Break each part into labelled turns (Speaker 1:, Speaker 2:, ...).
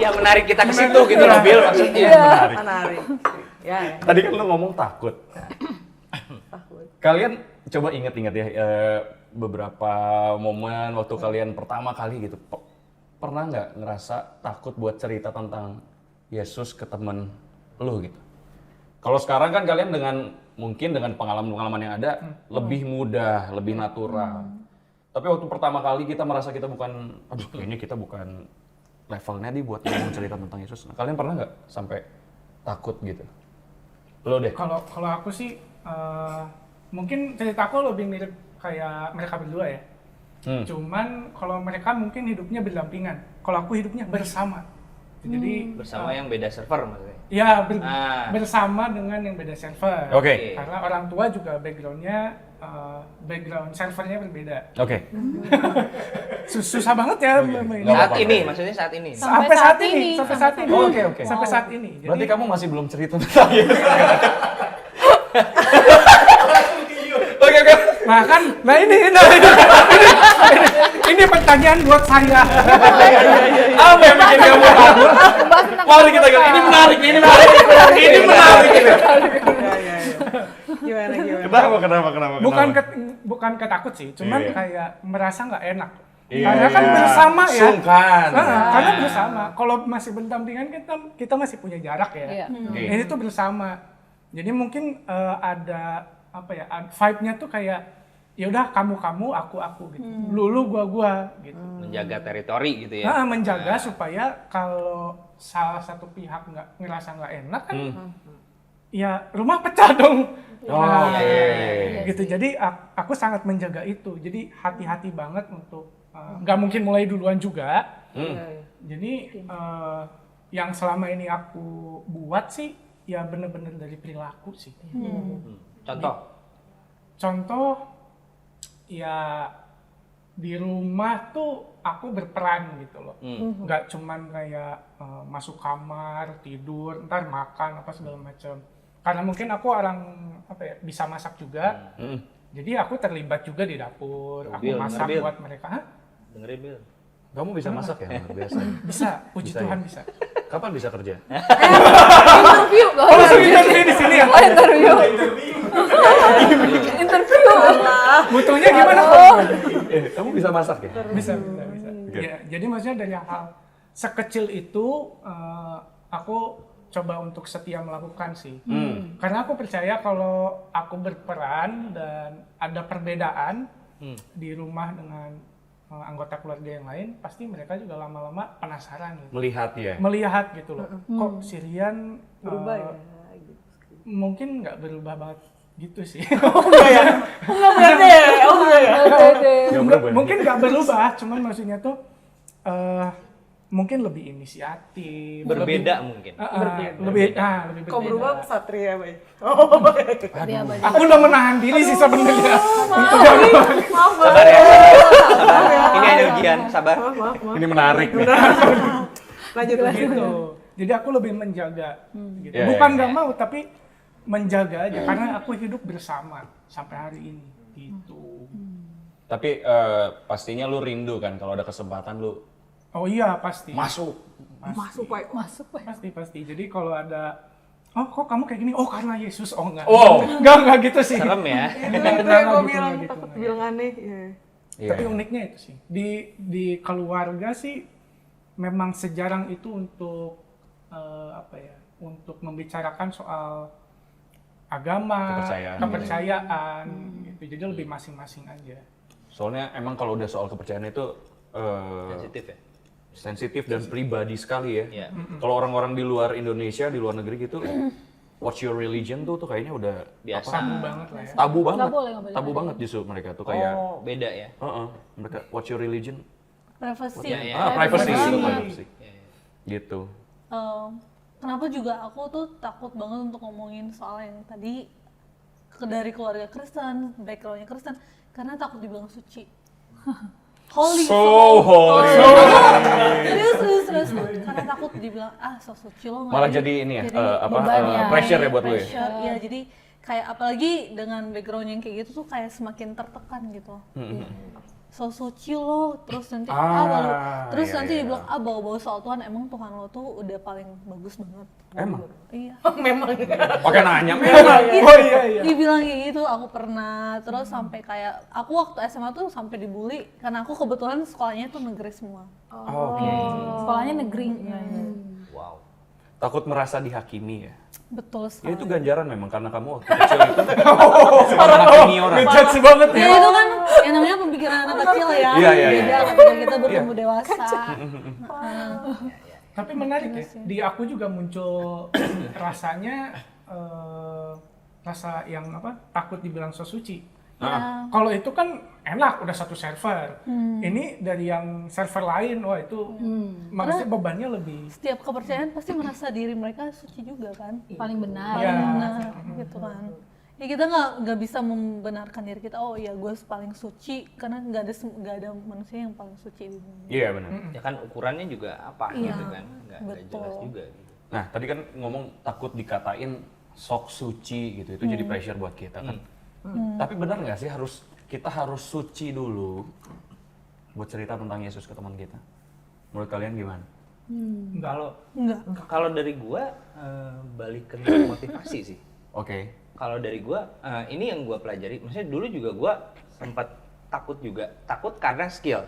Speaker 1: yang menarik kita ke situ gitu loh, Bil, maksudnya.
Speaker 2: Menarik. Ya.
Speaker 3: Tadi kan lu ngomong takut. Kalian coba inget-inget ya beberapa momen waktu kalian pertama kali gitu. Pernah nggak ngerasa takut buat cerita tentang Yesus ke temen lu gitu? Kalau sekarang kan kalian mungkin dengan pengalaman-pengalaman yang ada lebih mudah, lebih natural. Tapi waktu pertama kali kita merasa kita bukan, aduh kayaknya kita bukan levelnya nih buat ngomong cerita tentang Yesus. Nah, kalian pernah nggak sampai takut gitu? Lo deh.
Speaker 4: Kalau aku sih mungkin ceritaku lebih mirip kayak mereka berdua ya. Cuman kalau mereka mungkin hidupnya berdampingan. Kalau aku hidupnya bersama. Jadi
Speaker 1: Bersama yang beda server maksudnya.
Speaker 4: ya bersama dengan yang beda server.
Speaker 3: Oke.
Speaker 4: Karena orang tua juga background servernya berbeda.
Speaker 3: Oke.
Speaker 4: Susah banget ya.
Speaker 1: Saat ini, maksudnya saat ini.
Speaker 4: Sampai saat ini. Sampai saat ini.
Speaker 3: Oke.
Speaker 4: Sampai saat ini.
Speaker 3: Berarti kamu masih belum cerita tentang Yesus. Oke.
Speaker 4: Nah ini pertanyaan buat saya.
Speaker 3: Apa yang bikin kamu takut? Mari kita lihat. Ini menarik.
Speaker 4: Gimana? Bukan ketakut sih, cuman
Speaker 3: Iya.
Speaker 4: kayak merasa nggak enak.
Speaker 3: Iya,
Speaker 4: Karena kan
Speaker 3: iya.
Speaker 4: bersama ya.
Speaker 3: Sungkan.
Speaker 4: Karena bersama. Kalau masih berdampingan kita masih punya jarak ya.
Speaker 5: Iya.
Speaker 4: Ini tuh bersama. Jadi mungkin ada vibe-nya tuh kayak ya udah kamu aku gitu. Lu gua gitu.
Speaker 1: Menjaga teritori gitu ya.
Speaker 4: Menjaga supaya kalau salah satu pihak ngerasa nggak enak kan ya rumah pecah dong. Gitu. Jadi aku sangat menjaga itu. Jadi hati-hati banget untuk nggak mungkin mulai duluan juga. Jadi yang selama ini aku buat sih ya bener-bener dari perilaku sih. Contoh ya di rumah tuh aku berperan gitu loh. Nggak cuman kayak masuk kamar, tidur, ntar makan apa segala macam. Karena mungkin aku orang bisa masak juga. Jadi aku terlibat juga di dapur. Aku masak buat mereka.
Speaker 1: Dengerin, Bil.
Speaker 3: Kamu bisa masak ya? Biasa.
Speaker 4: Bisa, puji
Speaker 3: Bisa,
Speaker 4: Tuhan
Speaker 3: ya?
Speaker 4: bisa.
Speaker 3: Kapan bisa kerja?
Speaker 5: Interview.
Speaker 4: Langsung interview di sini ya.
Speaker 5: Interview.
Speaker 4: Butuhnya gimana?
Speaker 3: Kamu bisa masak ya?
Speaker 4: Bisa. Ya, jadi maksudnya dari hal sekecil itu aku coba untuk setia melakukan sih. Karena aku percaya kalau aku berperan dan ada perbedaan di rumah dengan anggota keluarga yang lain, pasti mereka juga lama-lama penasaran gitu. Melihat gitu loh. Kok si Rian
Speaker 2: Berubah ya?
Speaker 4: mungkin nggak berubah banget gitu sih. Mungkin nggak berubah, cuman maksudnya tuh mungkin lebih inisiatif,
Speaker 1: Berbeda mungkin.
Speaker 4: lebih
Speaker 2: Kok
Speaker 4: berbeda.
Speaker 2: berubah Satria, Bay?
Speaker 4: Aku udah menahan diri sih sebenarnya.
Speaker 2: Maaf,
Speaker 1: Sabar ya. Ini ada ujian, sabar.
Speaker 2: Maaf.
Speaker 3: Ini menarik nih.
Speaker 2: Lanjut.
Speaker 4: Gitu. Jadi aku lebih menjaga gitu.
Speaker 3: Iya,
Speaker 4: Bukan
Speaker 3: iya,
Speaker 4: nggak mau tapi menjaga aja karena aku hidup bersama sampai hari ini gitu.
Speaker 3: Tapi pastinya lu rindu kan kalau ada kesempatan lu
Speaker 4: Oh iya pasti.
Speaker 3: masuk.
Speaker 2: Masuk, Bay.
Speaker 4: Pasti. Jadi kalau ada kok kamu kayak gini? Oh karena Yesus. Oh enggak.
Speaker 3: Wow.
Speaker 4: Enggak gitu sih.
Speaker 1: Serem ya.
Speaker 2: Itu yang gue bilang, takut bilang aneh.
Speaker 3: Iya.
Speaker 4: Tapi uniknya itu sih. Di keluarga sih memang sejarang itu untuk untuk membicarakan soal agama, kepercayaan gitu. Jadi lebih masing-masing aja.
Speaker 3: Soalnya emang kalau udah soal kepercayaan itu
Speaker 1: Sensitif ya.
Speaker 3: sensitif dan pribadi sekali ya.
Speaker 1: Iya.
Speaker 3: Kalau orang-orang di luar Indonesia, di luar negeri gitu, what's your religion tuh kayaknya udah
Speaker 1: Biasa.
Speaker 4: Tabu banget lah ya.
Speaker 3: tabu banget.
Speaker 5: Nggak boleh.
Speaker 3: Tabu banget justru mereka tuh kayak
Speaker 1: Oh, beda ya.
Speaker 3: mereka what's your religion?
Speaker 5: Privacy.
Speaker 1: Iya,
Speaker 3: Privacy.
Speaker 5: Privacy.
Speaker 3: Gitu.
Speaker 5: Kenapa juga aku tuh takut banget untuk ngomongin soal yang tadi dari keluarga Kristen, backgroundnya Kristen, karena takut dibilang suci. Holy.
Speaker 3: Holy.
Speaker 5: Serius. Karena takut dibilang so suci lo nggak.
Speaker 3: Malah jadi ini ya,
Speaker 5: beban
Speaker 3: pressure ya buat lu ya?
Speaker 5: Pressure, ya. Jadi kayak apalagi dengan background yang kayak gitu tuh kayak semakin tertekan gitu. so suci lo, terus nanti
Speaker 3: iya,
Speaker 5: nanti
Speaker 3: iya.
Speaker 5: dibilang bau-bau soal Tuhan, emang Tuhan lo tuh udah paling bagus banget.
Speaker 3: Emang?
Speaker 5: Iya.
Speaker 2: Memang.
Speaker 3: Pakai nanya memang.
Speaker 4: Oh iya.
Speaker 5: Dibilang kayak gitu, aku pernah. Terus sampai kayak aku waktu SMA tuh sampai dibully karena aku kebetulan sekolahnya tuh negeri semua.
Speaker 3: Oke.
Speaker 5: Sekolahnya negeri.
Speaker 1: Wow.
Speaker 3: Takut merasa dihakimi ya.
Speaker 5: Betul
Speaker 3: Ya
Speaker 5: sekali.
Speaker 3: itu ganjaran memang karena kamu waktu kecil itu suka menghakimi orang.
Speaker 4: Ngejudge banget
Speaker 5: Ya
Speaker 4: ya.
Speaker 5: itu kan yang namanya pemikiran anak kecil ya.
Speaker 3: Iya, iya,
Speaker 5: Beda
Speaker 3: iya.
Speaker 5: ketika kita bertumbuh dewasa.
Speaker 4: Tapi menarik ya, di aku juga muncul rasanya rasa yang takut dibilang so suci.
Speaker 5: Ya.
Speaker 4: Kalau itu kan enak, udah satu server. Ini dari yang server lain, wah itu maksudnya bebannya lebih.
Speaker 5: Setiap kepercayaan pasti merasa diri mereka suci juga kan.
Speaker 6: Paling benar.
Speaker 4: Iya.
Speaker 5: Benar, gitu kan. Ya kita nggak bisa membenarkan diri kita, oh ya gue paling suci, karena nggak ada manusia yang paling suci di dunia.
Speaker 3: Iya benar.
Speaker 1: Ya kan ukurannya juga apa
Speaker 5: Iya,
Speaker 1: gitu kan, nggak
Speaker 5: betul.
Speaker 1: jelas juga gitu.
Speaker 3: Nah, tadi kan ngomong takut dikatain sok suci gitu. Itu jadi pressure buat kita kan. Tapi benar nggak sih kita harus suci dulu buat cerita tentang Yesus ke teman kita? Menurut kalian gimana?
Speaker 1: Kalau
Speaker 5: Enggak.
Speaker 1: kalau dari gua balik ke motivasi sih.
Speaker 3: Oke.
Speaker 1: Kalau dari gua ini yang gua pelajari, maksudnya dulu juga gua sempat takut karena skill.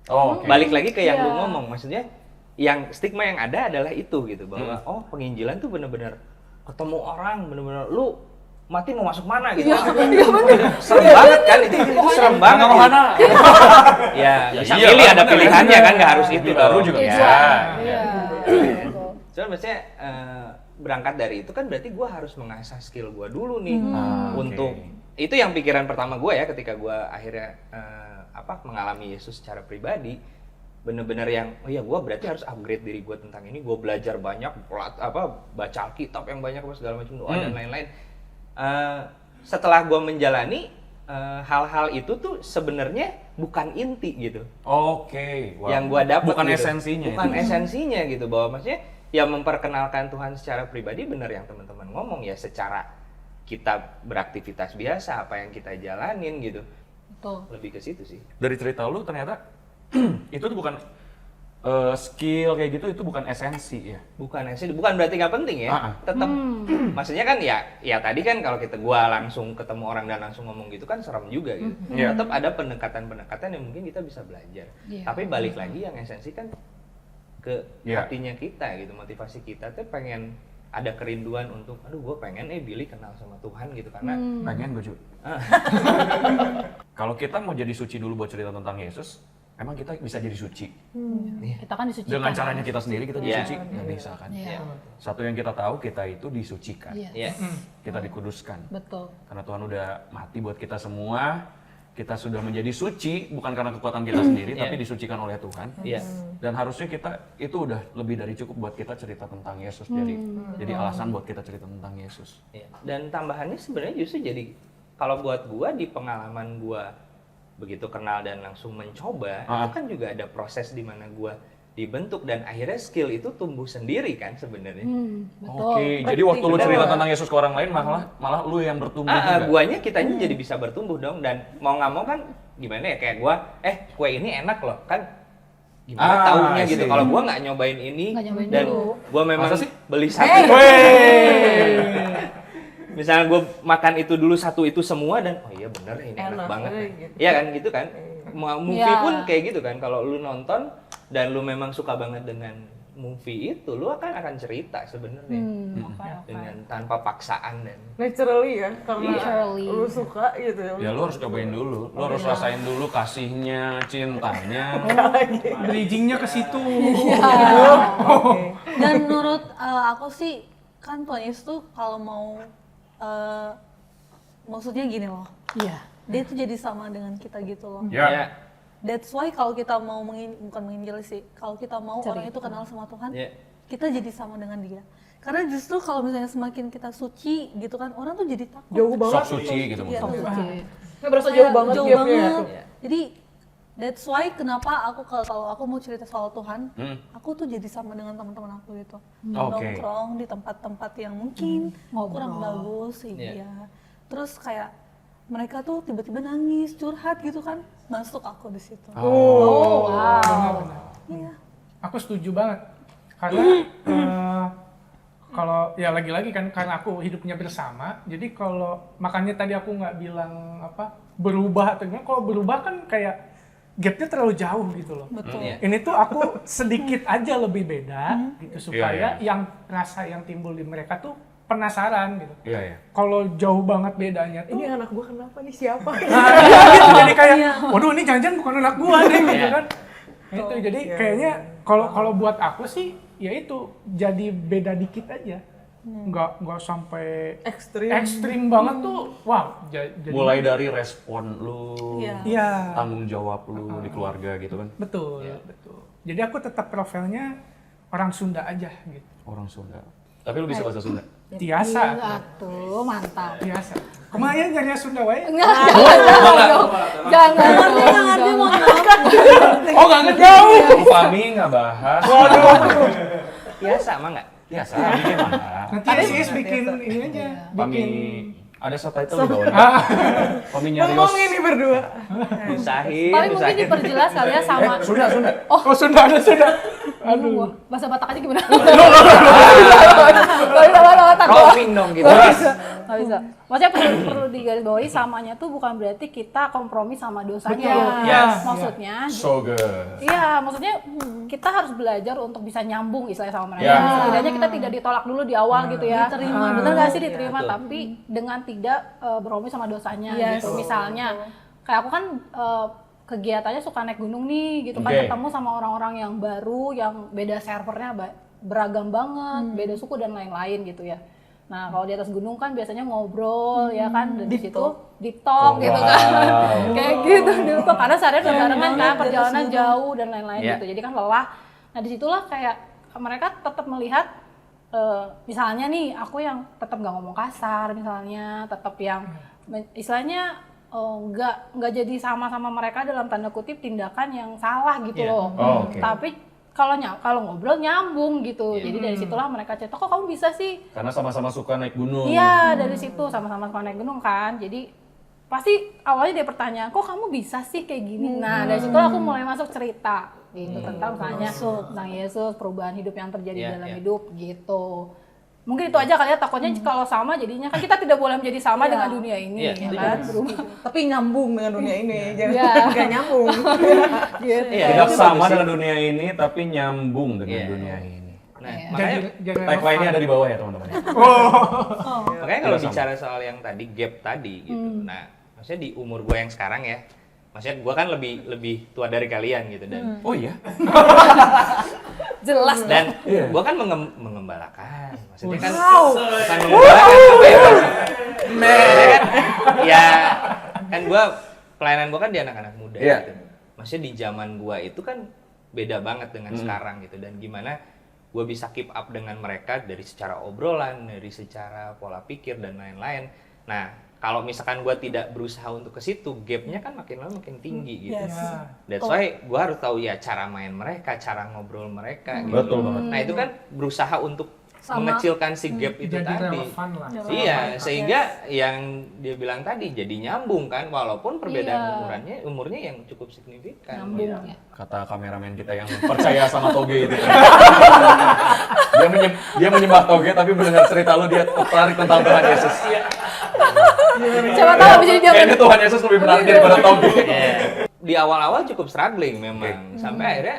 Speaker 3: Oh, oke.
Speaker 1: Balik lagi ke yang lu ngomong, maksudnya yang stigma yang ada adalah itu gitu, bahwa oh penginjilan tuh bener-bener ketemu orang, bener-bener lu mati mau masuk mana gitu. Serem banget kan itu serem banget.
Speaker 3: Rohana.
Speaker 1: Ya, bisa
Speaker 3: iya,
Speaker 1: pilih ada
Speaker 3: bener,
Speaker 1: pilihannya
Speaker 3: bener.
Speaker 1: kan, nggak harus itu
Speaker 3: Baru
Speaker 1: dong.
Speaker 3: juga
Speaker 1: Ya.
Speaker 3: bisa.
Speaker 6: Iya.
Speaker 1: Soalnya maksudnya berangkat dari itu kan berarti gue harus mengasah skill gue dulu nih untuk itu yang pikiran pertama gue ya ketika gue akhirnya mengalami Yesus secara pribadi, bener-bener yang oh ya gue berarti harus upgrade diri gue tentang ini, gue belajar banyak baca Alkitab yang banyak segala macam doa dan lain-lain. Setelah gue menjalani hal-hal itu tuh sebenarnya bukan inti gitu.
Speaker 3: Oke. Wow.
Speaker 1: Yang gue dapat
Speaker 3: bukan
Speaker 1: gitu.
Speaker 3: esensinya.
Speaker 1: Bukan
Speaker 3: itu.
Speaker 1: esensinya gitu, bahwa maksudnya ya memperkenalkan Tuhan secara pribadi, bener yang teman-teman ngomong ya, secara kita beraktivitas biasa apa yang kita jalanin gitu.
Speaker 6: Betul.
Speaker 1: Lebih ke situ sih.
Speaker 3: Dari cerita lu ternyata itu tuh bukan skill kayak gitu, itu bukan esensi ya.
Speaker 1: Bukan berarti nggak penting ya. Tetap maksudnya kan ya tadi kan kalau gua langsung ketemu orang dan langsung ngomong gitu kan serem juga gitu.
Speaker 3: Iya.
Speaker 1: Tetap ada pendekatan-pendekatan yang mungkin kita bisa belajar.
Speaker 6: Iya.
Speaker 1: Tapi balik lagi yang esensi kan ke
Speaker 3: Iya.
Speaker 1: hatinya kita gitu, motivasi kita tuh pengen ada kerinduan untuk aduh gue pengen Billy kenal sama Tuhan gitu karena
Speaker 3: Pengen gue juga. Kalau kita mau jadi suci dulu buat cerita tentang Yesus, emang kita bisa jadi suci.
Speaker 6: Kita kan disucikan.
Speaker 3: Dengan caranya kita sendiri kita
Speaker 1: Iya.
Speaker 3: disuci, nggak bisa kan?
Speaker 6: Iya.
Speaker 3: Satu yang kita tahu, kita itu disucikan.
Speaker 6: Iya.
Speaker 1: ya
Speaker 3: Kita dikuduskan.
Speaker 6: Betul.
Speaker 3: Karena Tuhan udah mati buat kita semua, kita sudah menjadi suci, bukan karena kekuatan kita sendiri,
Speaker 1: Iya.
Speaker 3: tapi disucikan oleh Tuhan.
Speaker 1: Iya.
Speaker 3: Dan harusnya kita, itu udah lebih dari cukup buat kita cerita tentang Yesus. Jadi alasan buat kita cerita tentang Yesus.
Speaker 1: Iya. Dan tambahannya sebenarnya justru jadi kalau buat gua di pengalaman gua begitu kenal dan langsung mencoba, itu kan juga ada proses di mana gua dibentuk dan akhirnya skill itu tumbuh sendiri kan sebenarnya.
Speaker 6: Betul.
Speaker 3: Oke, jadi waktu lu
Speaker 1: Benar.
Speaker 3: cerita tentang Yesus ke orang lain, malah lu yang bertumbuh juga.
Speaker 1: Guanya kitanya jadi bisa bertumbuh dong, dan mau nggak mau kan gimana ya, kayak gua kue ini enak loh kan, gimana taunya
Speaker 3: I
Speaker 1: gitu
Speaker 3: see.
Speaker 1: kalau gua nggak nyobain ini
Speaker 6: Nggak nyobain
Speaker 1: dan
Speaker 6: dulu.
Speaker 1: gua memang
Speaker 3: Masa sih?
Speaker 1: beli satu. Misalnya gue makan itu dulu satu itu semua dan oh iya bener ini enak banget.
Speaker 2: gitu.
Speaker 1: Iya kan gitu kan. Movie
Speaker 6: Iya.
Speaker 1: pun kayak gitu kan. Kalau lu nonton dan lu memang suka banget dengan movie itu, lu akan cerita sebenarnya dengan tanpa paksaan dan
Speaker 2: Naturally ya, karena
Speaker 6: Naturally.
Speaker 2: lu suka gitu ya.
Speaker 3: Ya lu harus cobain dulu, lu harus rasain dulu kasihnya, cintanya.
Speaker 4: Bridgingnya ke situ.
Speaker 5: Dan menurut aku sih kan Tuhan Yesus tuh kalau mau maksudnya gini loh,
Speaker 6: Iya.
Speaker 5: dia tuh jadi sama dengan kita gitu loh.
Speaker 3: Ya.
Speaker 5: That's why kalau kita mau bukan menginjil sih, kalau kita mau orang itu kenal sama Tuhan,
Speaker 1: ya.
Speaker 5: kita jadi sama dengan dia. Karena justru kalau misalnya semakin kita suci gitu kan, orang tuh jadi takut.
Speaker 2: Jauh banget.
Speaker 3: Sok suci gitu
Speaker 5: Iya,
Speaker 3: maksudnya.
Speaker 2: Nggak berasa jauh banget
Speaker 5: jauh
Speaker 2: gapnya.
Speaker 5: banget. Jadi that's why kenapa aku kalau aku mau cerita soal Tuhan, aku tuh jadi sama dengan teman-teman aku gitu.
Speaker 3: Oke.
Speaker 5: Nongkrong di tempat-tempat yang mungkin kurang
Speaker 6: Ngobrol.
Speaker 5: bagus, iya. Terus kayak mereka tuh tiba-tiba nangis, curhat gitu kan, masuk aku di situ.
Speaker 6: Oh, wow.
Speaker 4: Benar-benar.
Speaker 5: Iya.
Speaker 4: Aku setuju banget karena kalau ya lagi-lagi kan karena aku hidupnya bersama, jadi kalau makanya tadi aku nggak bilang apa berubah atau gimana, kalau berubah kan kayak gapnya terlalu jauh gitu loh.
Speaker 5: Betul.
Speaker 1: Iya.
Speaker 4: Ini tuh aku sedikit aja lebih beda gitu supaya
Speaker 3: Iya,
Speaker 4: yang rasa yang timbul di mereka tuh penasaran gitu.
Speaker 3: Iya, iya.
Speaker 4: Kalau jauh banget bedanya tuh
Speaker 2: Ini anak gua kenapa nih siapa?
Speaker 4: gitu, jadi kayak waduh ini jangan-jangan bukan anak gua nih gitu kan. Itu jadi kayaknya kalau buat aku sih ya itu jadi beda dikit aja. Nggak sampai ekstrim banget tuh. Wow, jadi
Speaker 3: Mulai dari respon lu,
Speaker 5: Iya.
Speaker 4: iya.
Speaker 3: tanggung jawab lu di keluarga gitu kan.
Speaker 4: Betul, betul. Jadi aku tetap profilnya orang Sunda aja gitu.
Speaker 3: Orang Sunda. Tapi lu bisa bahasa Sunda?
Speaker 4: Biasa.
Speaker 6: Iya tuh, mantap.
Speaker 4: Biasa. Kemarin nyari Sunda wae.
Speaker 6: Enggak, jangan dong.
Speaker 4: Oh, nggak ngejauh.
Speaker 3: Bu Fami nggak bahas.
Speaker 1: Biasa emang nggak?
Speaker 3: Biasa, gimana?
Speaker 4: Nanti Sis bikin ini aja.
Speaker 3: Fami,
Speaker 4: Bikin
Speaker 3: ada subtitle di bawahnya. Fami nyarios.
Speaker 2: Ngomong ini berdua.
Speaker 1: Usahin,
Speaker 6: Paling mungkin diperjelas kali ya sama
Speaker 3: Sunda.
Speaker 4: oh Sunda ada Sunda.
Speaker 6: Aduh, bahasa Batak aja gimana?
Speaker 1: Roaming dong gitu.
Speaker 6: Nggak bisa. Maksudnya perlu digarisbawahi samanya tuh bukan berarti kita kompromi sama dosanya.
Speaker 4: Betul.
Speaker 3: Yes.
Speaker 6: Maksudnya,
Speaker 3: So good.
Speaker 6: iya, maksudnya kita harus belajar untuk bisa nyambung istilahnya sama mereka.
Speaker 3: Ya.
Speaker 6: Setidaknya kita tidak ditolak dulu di awal gitu ya.
Speaker 5: Diterima.
Speaker 6: Bener nggak sih diterima?
Speaker 1: Betul.
Speaker 6: Tapi dengan tidak berkompromi sama dosanya
Speaker 5: Yes.
Speaker 6: gitu. Misalnya, kayak aku kan kegiatannya suka naik gunung nih gitu kan,
Speaker 3: Oke.
Speaker 6: ketemu sama orang-orang yang baru, yang beda servernya beragam banget, beda suku dan lain-lain gitu ya. Nah, kalau di atas gunung kan biasanya ngobrol ya kan, dan di situ deep talk gitu kan. Kayak gitu deep talk karena seharian barengan kan, perjalanan jauh dan lain-lain
Speaker 1: Yeah.
Speaker 6: gitu. Jadi kan lelah. Nah, disitulah kayak mereka tetap melihat misalnya nih aku yang tetap nggak ngomong kasar misalnya, tetap yang istilahnya nggak jadi sama-sama mereka dalam tanda kutip tindakan yang salah gitu
Speaker 1: Yeah.
Speaker 6: loh.
Speaker 3: Oh, oke.
Speaker 6: Tapi kalau ngobrol nyambung gitu. Jadi dari situlah mereka cerita, kok kamu bisa sih?
Speaker 3: Karena sama-sama suka naik gunung.
Speaker 6: Iya, dari situ sama-sama suka naik gunung kan. Jadi pasti awalnya dia pertanyaan, kok kamu bisa sih kayak gini? Nah, dari situ aku mulai masuk cerita gitu tentang misalnya tentang Yesus, perubahan hidup yang terjadi dalam hidup gitu. Mungkin itu aja kali ya, takutnya kalau sama jadinya kan kita tidak boleh menjadi sama dengan dunia ini
Speaker 1: Iya.
Speaker 6: ya kan. Berubah.
Speaker 2: Tapi nyambung dengan dunia ini, jangan
Speaker 6: Iya.
Speaker 2: nggak nyambung.
Speaker 6: Gitu.
Speaker 1: Iya,
Speaker 3: Tidak
Speaker 1: itu
Speaker 3: sama
Speaker 1: bagus
Speaker 3: dengan dunia ini, tapi nyambung dengan
Speaker 1: Iya.
Speaker 3: dunia ini.
Speaker 1: Nah,
Speaker 6: Iya.
Speaker 1: makanya
Speaker 4: jadi
Speaker 3: Tagline-nya ada di bawah ya teman-teman.
Speaker 1: makanya kalau
Speaker 3: Tidak sama.
Speaker 1: bicara soal yang tadi gap tadi gitu. Nah, maksudnya di umur gue yang sekarang ya, maksudnya gue kan lebih tua dari kalian gitu dan
Speaker 3: Oh iya?
Speaker 6: Jelas
Speaker 1: dan
Speaker 3: Iya.
Speaker 1: gue kan mengembalakan, maksudnya kan bukan mengembalakan apa ya bahasa? Maksudnya kan ya kan gue pelayanan gue kan di anak-anak muda
Speaker 3: Iya.
Speaker 1: gitu. Maksudnya di zaman gue itu kan beda banget dengan sekarang gitu, dan gimana gue bisa keep up dengan mereka dari secara obrolan, dari secara pola pikir dan lain-lain. Nah, kalau misalkan gue tidak berusaha untuk ke situ, gapnya kan makin lama makin tinggi gitu.
Speaker 2: Yes.
Speaker 1: That's why gue harus tahu ya cara main mereka, cara ngobrol mereka gitu.
Speaker 3: Betul banget.
Speaker 1: Nah itu kan berusaha untuk mengecilkan si gap itu
Speaker 4: jadi
Speaker 1: tadi.
Speaker 4: relevan lah.
Speaker 1: Iya, sehingga yang dia bilang tadi jadi nyambung kan, walaupun perbedaan umurnya yang cukup signifikan.
Speaker 6: nyambung ya.
Speaker 3: Kata kameramen kita yang percaya sama toge itu. Dia menyembah toge tapi mendengar cerita lu dia tertarik tentang Tuhan Yesus.
Speaker 6: Coba tahu bisa dia
Speaker 3: Kayaknya Tuhan Yesus lebih menarik daripada toge.
Speaker 1: Di awal-awal cukup struggling memang, sampai akhirnya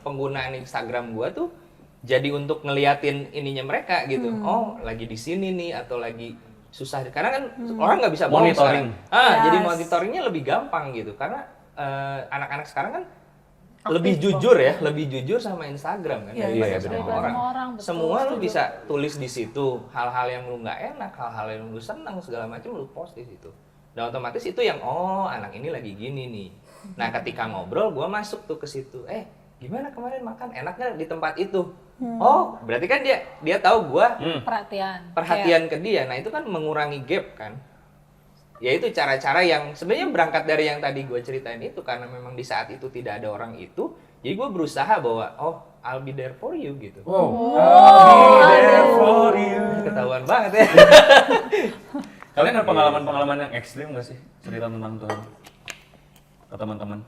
Speaker 1: penggunaan Instagram gua tuh jadi untuk ngeliatin ininya mereka gitu. Oh, lagi di sini nih atau lagi susah. Karena kan orang nggak bisa bohong
Speaker 3: Monitoring.
Speaker 1: sekarang. Jadi monitoringnya lebih gampang gitu. Karena anak-anak sekarang kan lebih jujur ya, lebih jujur sama Instagram kan daripada sama
Speaker 6: daripada
Speaker 1: orang.
Speaker 6: sama orang, betul,
Speaker 1: Semua lu bisa tulis di situ, hal-hal yang lu nggak enak, hal-hal yang lu senang segala macam lu post di situ. Dan otomatis itu yang anak ini lagi gini nih. Nah, ketika ngobrol gua masuk tuh ke situ. Gimana kemarin makan? Enak nggak di tempat itu? Oh, berarti kan dia tahu gua perhatian ke dia. Nah, itu kan mengurangi gap kan. Ya itu cara-cara yang sebenarnya berangkat dari yang tadi gue ceritain itu, karena memang di saat itu tidak ada orang itu, jadi gue berusaha bahwa I'll be there for you gitu.
Speaker 3: I'll be there for you.
Speaker 1: Ketahuan banget ya.
Speaker 3: Kalian ada pengalaman-pengalaman yang ekstrim nggak sih cerita tentang Tuhan ke teman-teman?